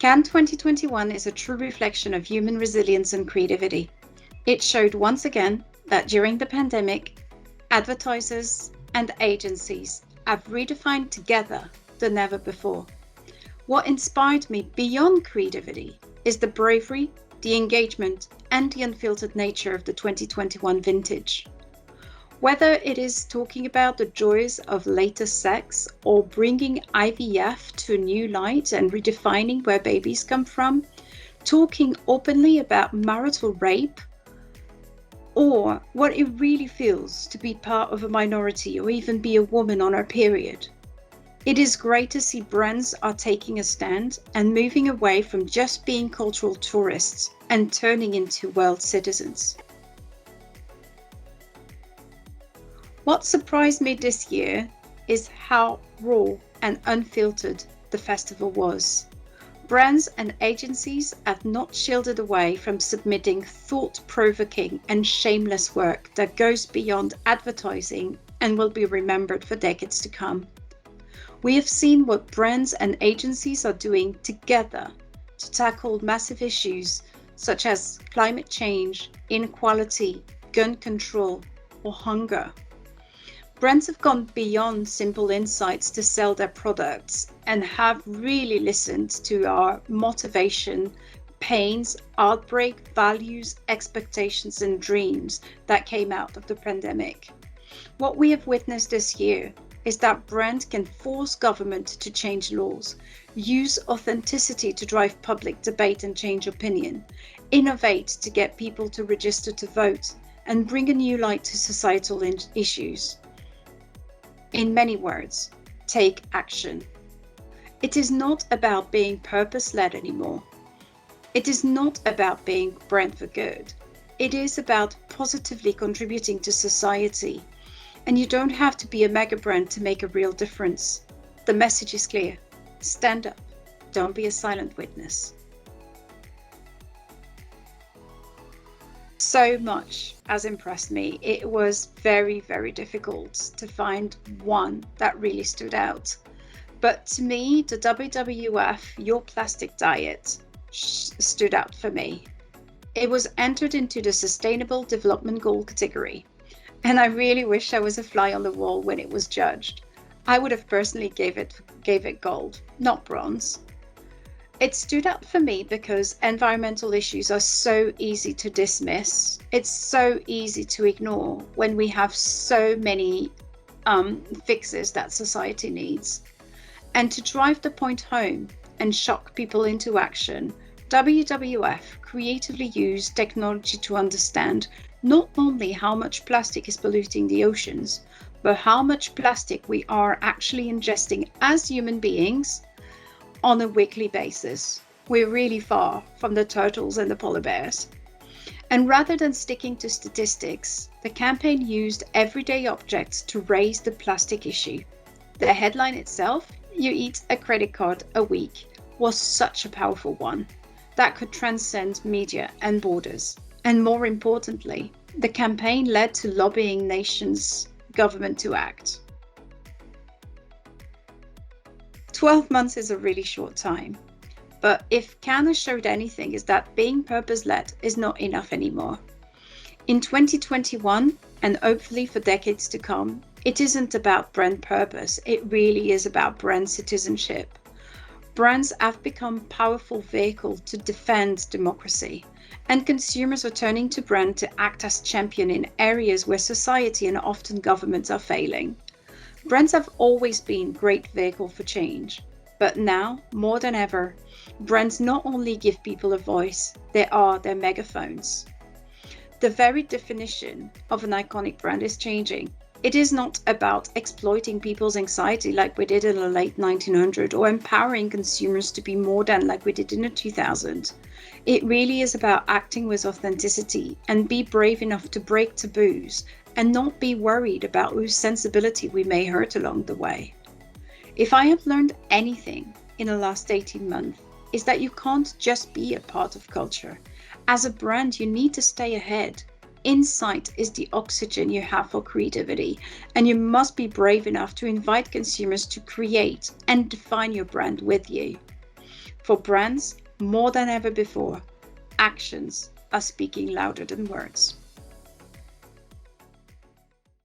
Cannes 2021 is a true reflection of human resilience and creativity. It showed once again that during the pandemic, advertisers and agencies have redefined together than never before. What inspired me beyond creativity is the bravery, the engagement, and the unfiltered nature of the 2021 vintage. Whether it is talking about the joys of later sex or bringing IVF to a new light and redefining where babies come from, talking openly about marital rape, or what it really feels to be part of a minority or even be a woman on her period. It is great to see brands are taking a stand and moving away from just being cultural tourists and turning into world citizens. What surprised me this year is how raw and unfiltered the festival was. Brands and agencies have not shielded away from submitting thought-provoking and shameless work that goes beyond advertising and will be remembered for decades to come. We have seen what brands and agencies are doing together to tackle massive issues such as climate change, inequality, gun control, or hunger. Brands have gone beyond simple insights to sell their products and have really listened to our motivation, pains, outbreak, values, expectations, and dreams that came out of the pandemic. What we have witnessed this year is that brands can force government to change laws, use authenticity to drive public debate and change opinion, innovate to get people to register to vote, and bring a new light to societal issues. In many words, take action. It is not about being purpose-led anymore. It is not about being brand for good. It is about positively contributing to society. And you don't have to be a mega brand to make a real difference. The message is clear. Stand up. Don't be a silent witness. So much has impressed me. It was very, very difficult to find one that really stood out. But to me, the WWF Your Plastic Diet stood out for me. It was entered into the Sustainable Development Goal category. And I really wish I was a fly on the wall when it was judged. I would have personally gave it gold, not bronze. It stood out for me because environmental issues are so easy to dismiss. It's so easy to ignore when we have so many fixes that society needs. And to drive the point home and shock people into action, WWF creatively used technology to understand not only how much plastic is polluting the oceans, but how much plastic we are actually ingesting as human beings on a weekly basis. We're really far from the turtles and the polar bears. And rather than sticking to statistics, the campaign used everyday objects to raise the plastic issue. The headline itself, "You eat a credit card a week," was such a powerful one that could transcend media and borders. And more importantly, the campaign led to lobbying nations' government to act. 12 months is a really short time, but if Cannes showed anything, is that being purpose-led is not enough anymore. In 2021, and hopefully for decades to come, it isn't about brand purpose, it really is about brand citizenship. Brands have become powerful vehicles to defend democracy, and consumers are turning to brand to act as champion in areas where society and often governments are failing. Brands have always been great vehicle for change, but now, more than ever, brands not only give people a voice, they are their megaphones. The very definition of an iconic brand is changing. It is not about exploiting people's anxiety like we did in the late 1900s or empowering consumers to be more than like we did in the 2000s. It really is about acting with authenticity and be brave enough to break taboos and not be worried about whose sensibility we may hurt along the way. If I have learned anything in the last 18 months, is that you can't just be a part of culture. As a brand, you need to stay ahead. Insight is the oxygen you have for creativity, and you must be brave enough to invite consumers to create and define your brand with you. For brands, more than ever before, actions are speaking louder than words.